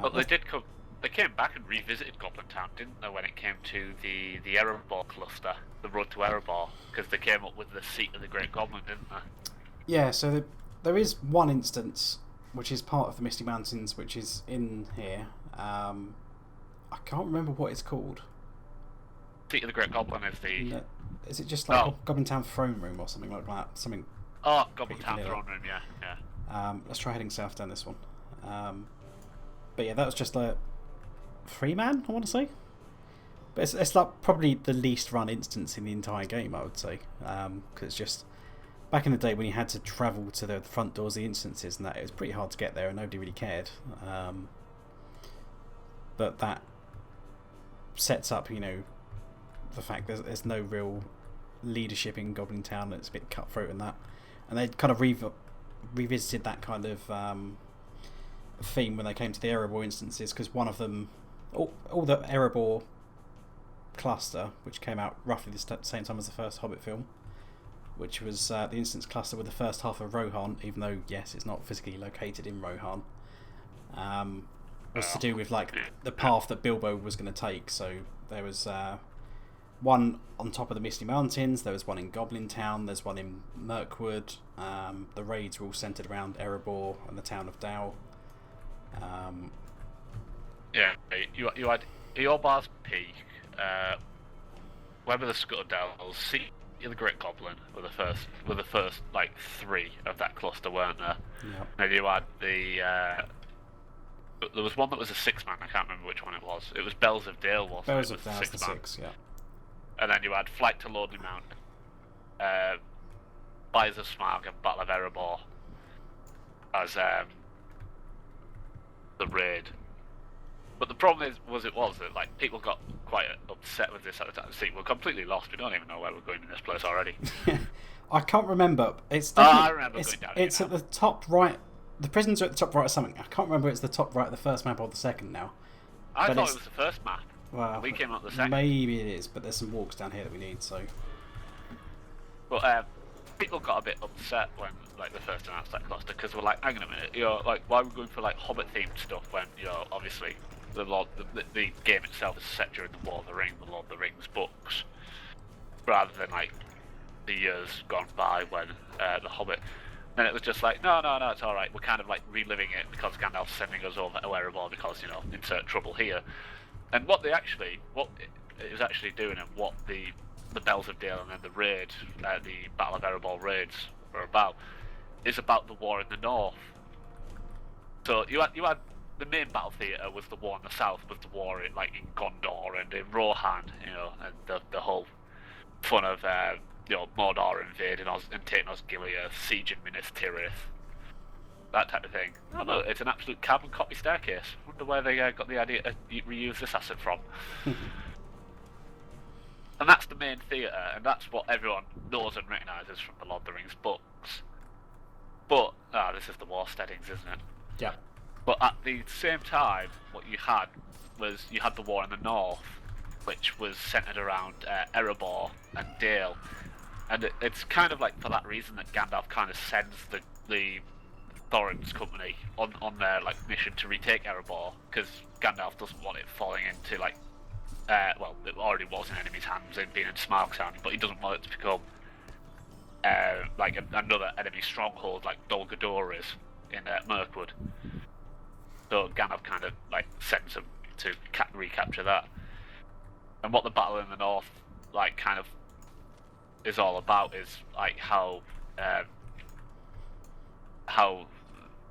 But they did come. They came back and revisited Goblin-town, didn't they? When it came to the Erebor cluster, the road to Erebor, because they came up with the seat of the Great Goblin, didn't they? Yeah, so there is one instance which is part of the Misty Mountains, which is in here. I can't remember what it's called. Seat of the Great Goblin is the. No, is it just like Goblin-town throne room or something like that? Something. Oh, Goblin-town throne room, yeah. Let's try heading south down this one. But yeah, that was just a 3-man, I want to say. But it's like probably the least run instance in the entire game, I would say. Because it's just back in the day when you had to travel to the front doors of the instances and that, it was pretty hard to get there and nobody really cared. But that sets up, the fact there's no real leadership in Goblin-town, and it's a bit cutthroat and that. And they kind of revisited that kind of theme when they came to the Erebor instances, because one of them, all the Erebor cluster, which came out roughly the same time as the first Hobbit film, which was the instance cluster with the first half of Rohan, even though yes, it's not physically located in Rohan, was to do with like the path that Bilbo was going to take. So there was one on top of the Misty Mountains, there was one in Goblin-town, there's one in Mirkwood. The raids were all centered around Erebor and the town of Dow. You had Eorbar's Peak, Web of the Scuttledells, Sea of the Great Goblin were the first like 3 of that cluster, weren't there? Yep. And you had there was one that was a 6-man. I can't remember which one it was. It was Bells of Dale, wasn't it? Bells of Dale, the 6, yeah. And then you had Flight to Lonely Mountain, Fires of Smaug, and Battle of Erebor as the raid. But the problem was that like people got quite upset with this at the time. See, we're completely lost. We don't even know where we're going in this place already. I can't remember. It's I remember going down. It's at the top right. The prisons are at the top right of something. I can't remember. It's the top right of the first map or the second now. I thought it was the first map. Well, we came up the second. Maybe it is, but there's some walks down here that we need. So. But people got a bit upset when like they first announced that cluster, because they were like, hang on a minute, like why are we going for like Hobbit themed stuff when obviously the game itself is set during the War of the Ring, the Lord of the Rings books, rather than like the years gone by when the Hobbit. And it was just like, no, it's all right. We're kind of like reliving it because Gandalf's sending us over to Erebor because insert trouble here. And what it was actually doing, and what the Bells of Dale and then the raid, the Battle of Erebor raids were about, is about the war in the north. So you had the main battle theatre was the war in the south, was the war in Gondor and in Rohan, and the whole fun of Mordor invading us and taking Osgiliath, sieging Minas Tirith, that type of thing. Oh no, it's an absolute carbon copy staircase. Wonder where they got the idea to reuse this asset from. And that's the main theatre, and that's what everyone knows and recognises from the Lord of the Rings books. But this is the war steadings, isn't it? Yeah. But at the same time, what you had was the war in the north, which was centred around Erebor and Dale. And it's kind of like for that reason that Gandalf kind of sends the Thorin's company on their mission to retake Erebor, because Gandalf doesn't want it falling into it already was in enemy's hands in being in Smaug's hand, but he doesn't want it to become another enemy stronghold like Dol Guldur is in Mirkwood. So Gandalf kind of sends him to recapture that. And what the battle in the north kind of is all about is how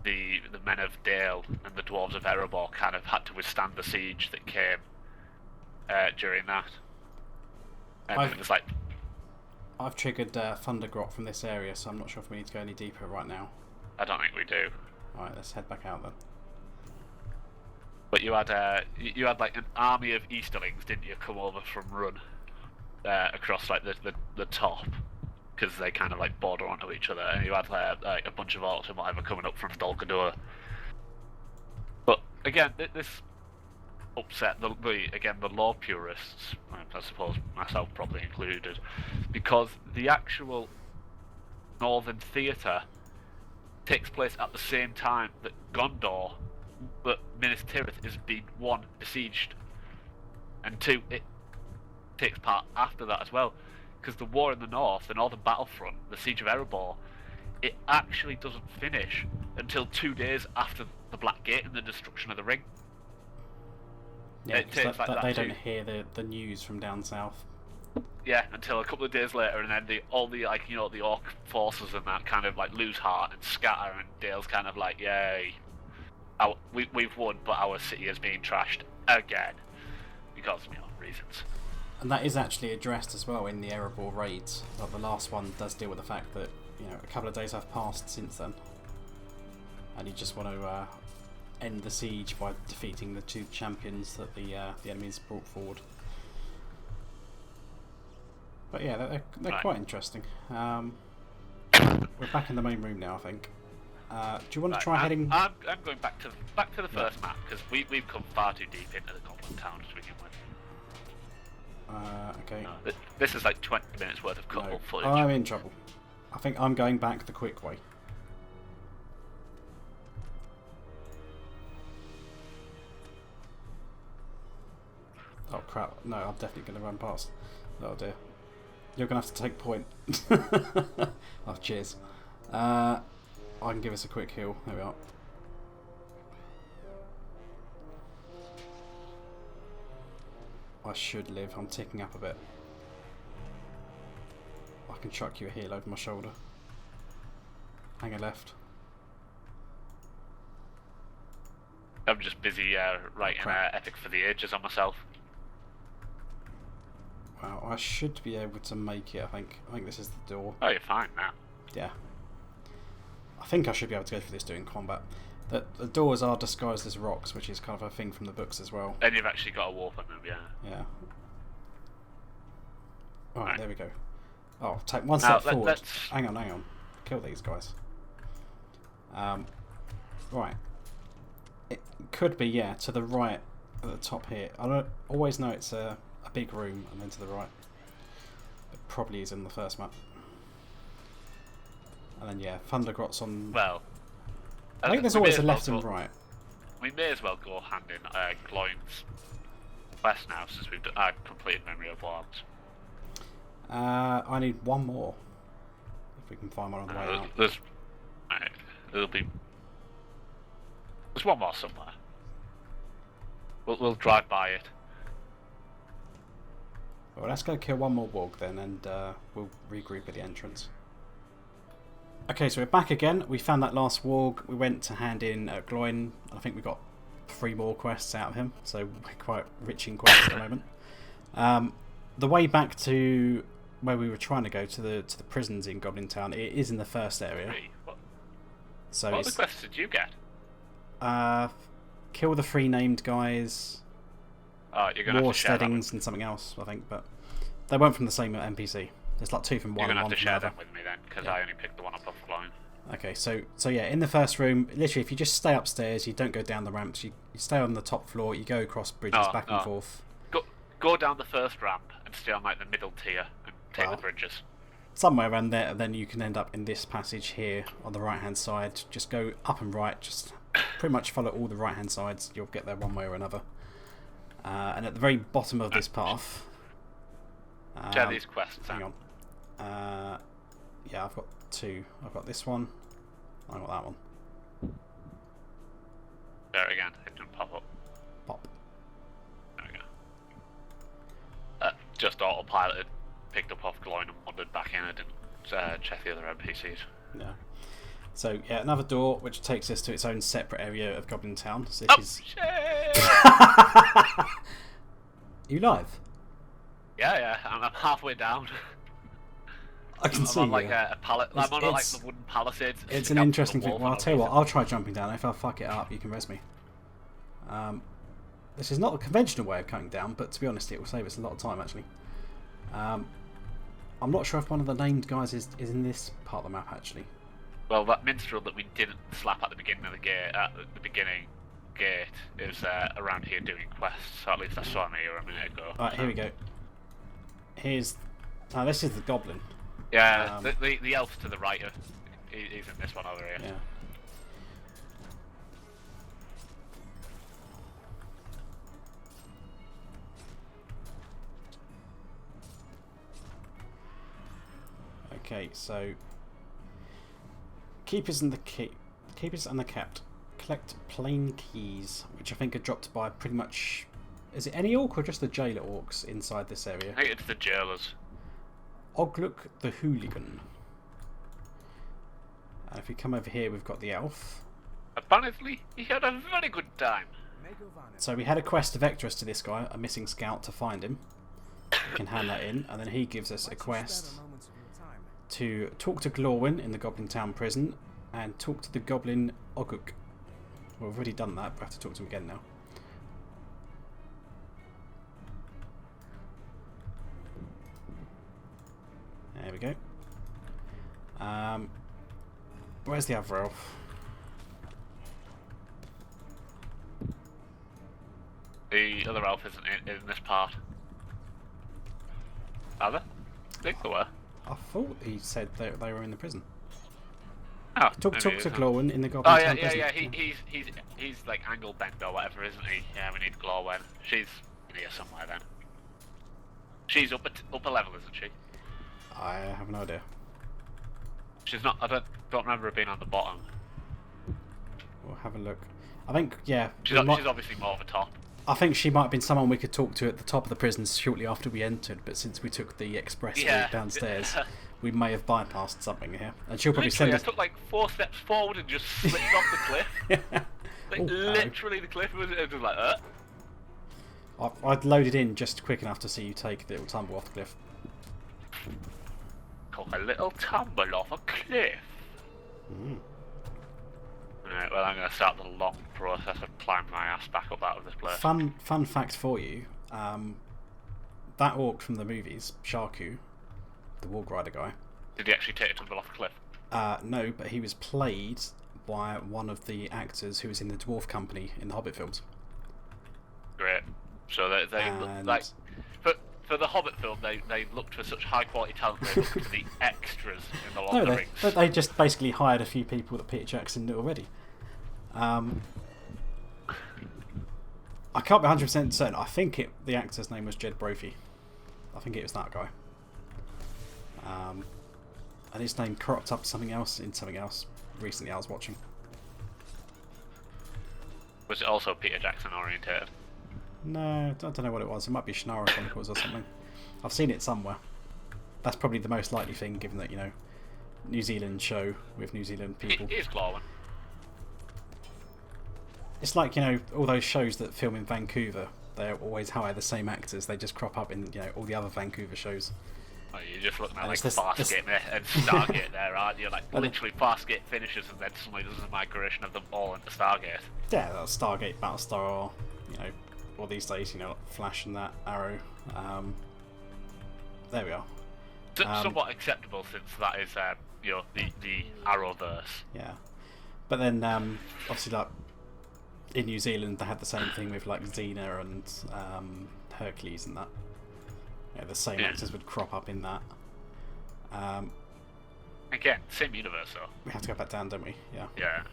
the men of Dale and the dwarves of Erebor kind of had to withstand the siege that came during that. And it was I've triggered Thundergrot from this area, so I'm not sure if we need to go any deeper right now. I don't think we do. Alright, let's head back out then. But you had an army of Easterlings, didn't you, come over from Run across the top, because they kind of border onto each other, and you had a bunch of orcs and whatever coming up from Dol Guldur. But again, this upset the lore purists, I suppose myself probably included, because the actual Northern Theatre takes place at the same time that Gondor But Minas Tirith is being, one, besieged, and two, it takes part after that as well. Because the war in the north, the northern battlefront, the siege of Erebor, it actually doesn't finish until 2 days after the Black Gate and the destruction of the ring. Yeah, It takes like that they too. don't hear the news from down south. Yeah, until a couple of days later, and then all the like the orc forces and that kind of like lose heart and scatter, and Dale's kind of like, yay, we've won, but our city is being trashed again because reasons. And that is actually addressed as well in the Erebor raids. Like the last one does deal with the fact that a couple of days have passed since then, and you just want to end the siege by defeating the 2 champions that the enemies brought forward. But yeah, they're right. quite interesting. We're back in the main room now, I think. Do you want to try heading? I'm going back to the first map because we've come far too deep into the Goblin-town to begin with. Okay. No, this is like 20 minutes worth of cut-up footage. I'm in trouble. I think I'm going back the quick way. Oh crap, no, I'm definitely going to run past. Oh dear. You're going to have to take point. Oh, cheers. I can give us a quick heal. There we are. I should live. I'm ticking up a bit. I can chuck you a heal over my shoulder. Hang a left. I'm just busy writing Epic for the Ages on myself. Wow, I should be able to make it, I think. I think this is the door. Oh, you're fine now. Yeah. I think I should be able to go through this doing combat. The doors are disguised as rocks, which is kind of a thing from the books as well. And you've actually got a warp on them, yeah. Yeah. Alright, there we go. Oh, take one step forward. Hang on. Kill these guys. Right. It could be, yeah, to the right at the top here. I don't always know it's a big room and then to the right. It probably is in the first map. And then, yeah, Thundergrot's on... Well... I think there's always a left and right. We may as well go hand in Gloin's quest now, since we've completed Memory of Worms. I need one more. If we can find one on the way out. There's one more somewhere. We'll drive by it. Well, let's go kill one more warg then, and we'll regroup at the entrance. Okay, so we're back again. We found that last warg. We went to hand in Gloin. I think we got 3 more quests out of him, so we're quite rich in quests at the moment. The way back to where we were trying to go to the prisons in Goblin-town, it is in the first area. So what other quests did you get? Kill the 3 named guys. Oh, you're gonna War have to share steadings and something else, I think, but they weren't from the same NPC. There's like 2 from one. You're gonna and have to one share from them with me then, because Yeah. I only picked the one up off Gloin. Okay, so yeah, in the first room, literally, if you just stay upstairs, you don't go down the ramps. You stay on the top floor. You go across bridges back and forth. Go down the first ramp and stay on like the middle tier and take the bridges. Somewhere around there, and then you can end up in this passage here on the right hand side. Just go up and right. Just pretty much follow all the right hand sides. You'll get there one way or another. And at the very bottom of this path. Share these quests. Hang on. Yeah, I've got 2. I've got this one. I've got that one. There again. It didn't pop up. Pop. There we go. Just autopiloted, picked up off Gloin and wandered back in. I didn't check the other NPCs. Yeah. So yeah, another door which takes us to its own separate area of Goblin-town. So this is... Shit! You live? Yeah, I'm halfway down. I can see. I'm on like a pallet. I'm on like the wooden palisades. It's an interesting thing. Well, I'll tell you what. I'll try jumping down. If I fuck it up, you can res me. This is not a conventional way of cutting down, but to be honest, it will save us a lot of time actually. I'm not sure if one of the named guys is in this part of the map actually. Well, that minstrel that we didn't slap at the beginning of the gate, is around here doing quests. So at least I saw him here a minute ago. Right, here we go. Here's. This is the goblin. Yeah, the elf to the right. He's in this one over here. Yeah. Okay, so keepers and the kept collect plain keys, which I think are dropped by pretty much. Is it any orc or just the jailer orcs inside this area? I think it's the jailers. Ogluk the hooligan. And if we come over here, we've got the elf. Apparently, he had a very good time. So we had a quest to vector us to this guy, a missing scout, to find him. We can hand that in, and then he gives us a quest to talk to Laurelin in the Goblin-town prison and talk to the goblin Oguk. Well, we've already done that, but I have to talk to him again now. There we go. Where's the other elf? The other elf isn't in this part. Are they? I think they were. I thought he said they were in the prison. Oh, Talk to Glorwyn in the Oh Goblin-town yeah, prison. He's like angle bent or whatever, isn't he? Yeah, we need Glorwen. She's here somewhere then. She's upper level, isn't she? I have no idea. She's not. I don't remember her being on the bottom. We'll have a look. I think She's obviously more of a top. I think she might have been someone we could talk to at the top of the prison shortly after we entered, but since we took the express route downstairs, we may have bypassed something here. And she'll probably send us. I took like 4 steps forward and just slipped off the cliff. Like literally, the cliff was just like. I'd loaded in just quick enough to see you take the little tumble off the cliff. Took a little tumble off a cliff. Right, well, I'm going to start the long process of climbing my ass back up out of this place. Fun fact for you, that orc from the movies, Sharku, the Warg Rider guy. Did he actually take a tumble off a cliff? No, but he was played by one of the actors who was in the Dwarf Company in the Hobbit films. Great. So they like for the Hobbit film, they looked for such high quality talent. They looked for the extras in the Lord of the Rings. They just basically hired a few people that Peter Jackson knew already. I can't be 100% certain. I think the actor's name was Jed Brophy. I think it was that guy. And his name cropped up something else in something else recently I was watching. Was it also Peter Jackson orientated? No, I don't know what it was. It might be Shannara Chronicles or something. I've seen it somewhere. That's probably the most likely thing, given that, New Zealand show with New Zealand people. It is Glorwyn. It's like, all those shows that film in Vancouver. They always hire the same actors. They just crop up in, all the other Vancouver shows. Oh, you're just looking at like Farscape and Stargate there, aren't you? Like literally Farscape finishes and then suddenly there's a migration of them all into Stargate. Yeah, that's Stargate, Battlestar, or these days, Flash and that, Arrow. There we are. Somewhat acceptable since that is, the Arrowverse. Yeah. But then, obviously, like, in New Zealand, they had the same thing with, like, Xena and Hercules and that. Yeah, the same actors would crop up in that. Again, same universe, though. We have to go back down, don't we? Yeah. Yeah.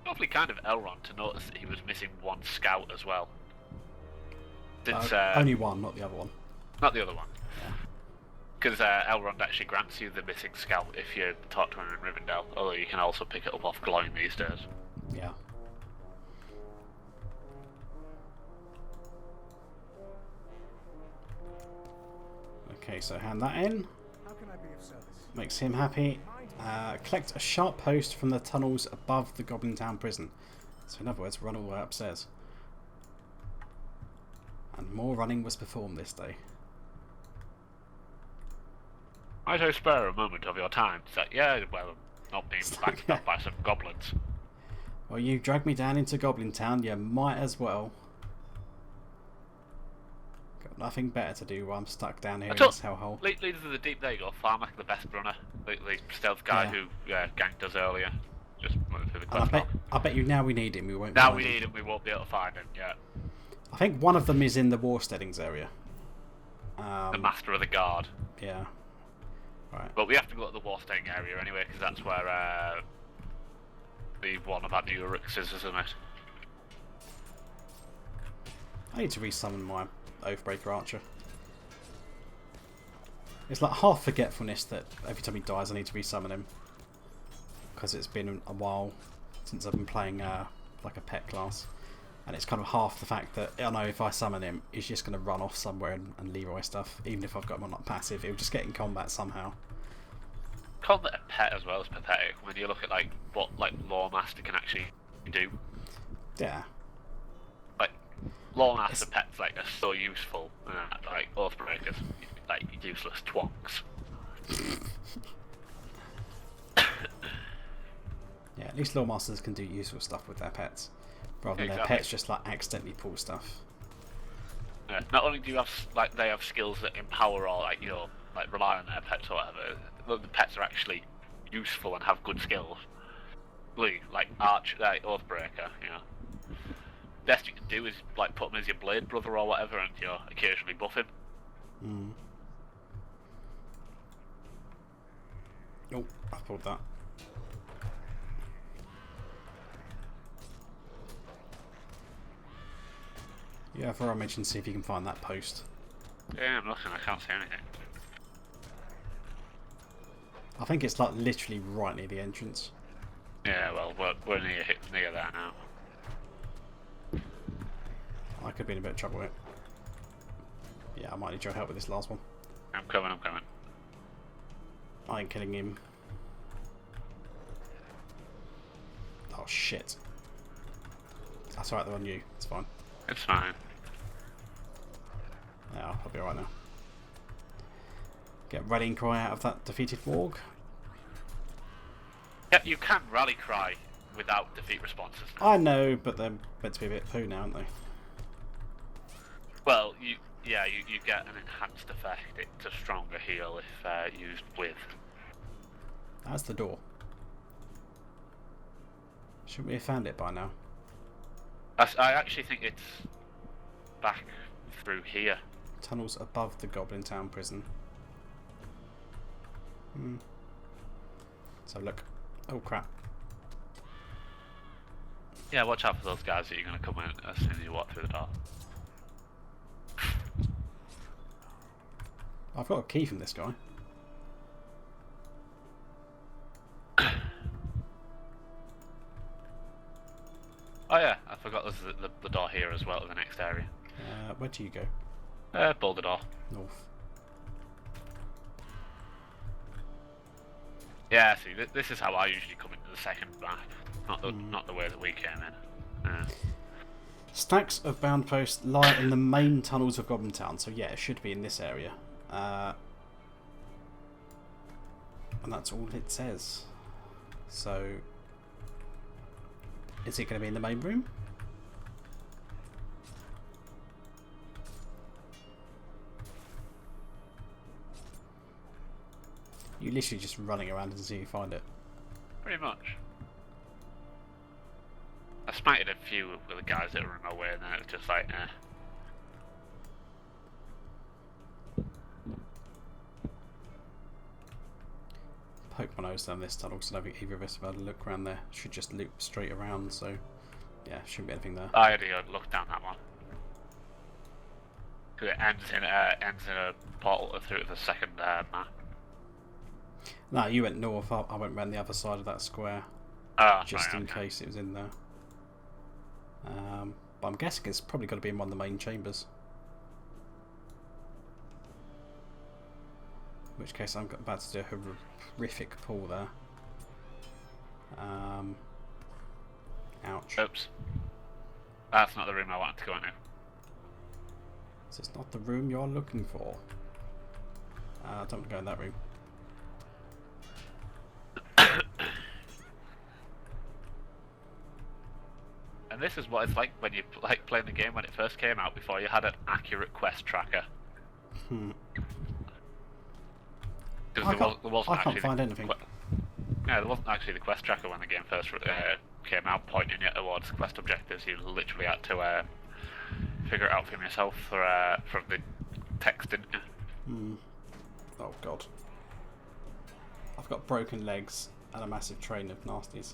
Lovely kind of Elrond to notice that he was missing one scout as well. Since, only one, not the other one. Not the other one. Because Elrond actually grants you the missing scout if you talk to him in Rivendell, although you can also pick it up off Glowing these days. Yeah. Okay, so hand that in. How can I be of service? Makes him happy. Collect a sharp post from the tunnels above the Goblin-town prison. So in other words, run all the way upstairs. And more running was performed this day. Might I spare a moment of your time to say, yeah, well, not being backed up by some goblins. Well, you dragged me down into Goblin-town, you might as well. Got nothing better to do while I'm stuck down here in this hellhole. Leaders of the Deep, there you go. Farmak, the best runner. The stealth guy who ganked us earlier. Just went through the cliff. I bet you now we need him, we won't Now we need him, we won't be able to find him, yeah. I think one of them is in the Warsteadings area. The Master of the Guard. Yeah. Right. But we have to go to the Warsteading area anyway, because that's where the one about the Urux is, isn't it? I need to resummon my Oathbreaker Archer. It's like half forgetfulness that every time he dies I need to resummon him. Because it's been a while since I've been playing like a pet class. And it's kind of half the fact that I know if I summon him, he's just going to run off somewhere and Leroy stuff. Even if I've got him on like passive, he'll just get in combat somehow. Calling it a pet as well is pathetic when you look at like what like Lore Master can actually do. Yeah. Like Lore Master pets like are so useful, like Oathbreakers, like useless twonks. Yeah, at least Lore Masters can do useful stuff with their pets, rather than their pets just like accidentally pull stuff. Yeah, not only do you have like they have skills that empower or like like rely on their pets or whatever, the pets are actually useful and have good skills. Like Oathbreaker, best you can do is like put him as your blade brother or whatever, and occasionally buff him. Mm. Oh, I pulled that. Yeah, for our mission, see if you can find that post. Yeah, I'm looking. I can't see anything. I think it's like literally right near the entrance. Yeah, well, we're near there now. I could be in a bit of trouble with it. Yeah, I might need your help with this last one. I'm coming. I ain't killing him. Oh shit. That's alright, they're on you. It's fine. It's fine. Yeah, I'll be alright now. Get rallying cry out of that defeated warg. Yeah, you can rally cry without defeat responses. I know, but they're meant to be a bit poo now, aren't they? Well, you get an enhanced effect. It's a stronger heal if used with. That's the door. Shouldn't we have found it by now? I actually think it's back through here. Tunnels above the Goblin-town prison. So look. Oh crap. Yeah, watch out for those guys that you're going to come in as soon as you walk through the door. I've got a key from this guy. Oh yeah, I forgot there's the door here as well to the next area. Where do you go? Boulder door. North. Yeah, see, this is how I usually come into the second map, not the way that we came in. Stacks of bound posts lie in the main tunnels of Goblin-town, so yeah, it should be in this area. And that's all it says. So, is it going to be in the main room? You're literally just running around until you find it. Pretty much. I smited a few of the guys that were in my way, and then it was just like, Poke my nose down this tunnel because I don't think either of us have had a look around there. Should just loop straight around, so yeah, shouldn't be anything there. I already looked down that one. Because it ends in a portal through to the second map. No, you went north. I went round the other side of that square, just in case it was in there. But I'm guessing it's probably got to be in one of the main chambers. In which case I'm about to do a horrific pull there. Ouch. Oops. That's not the room I wanted to go into. This is not the room you're looking for. I don't want to go in that room. And this is what it's like when you like playing the game when it first came out before you had an accurate quest tracker. I can't find anything. Yeah, there wasn't actually the quest tracker when the game first came out, pointing you towards quest objectives. You literally had to figure it out for yourself from the text, didn't you? Oh god. I've got broken legs and a massive train of nasties.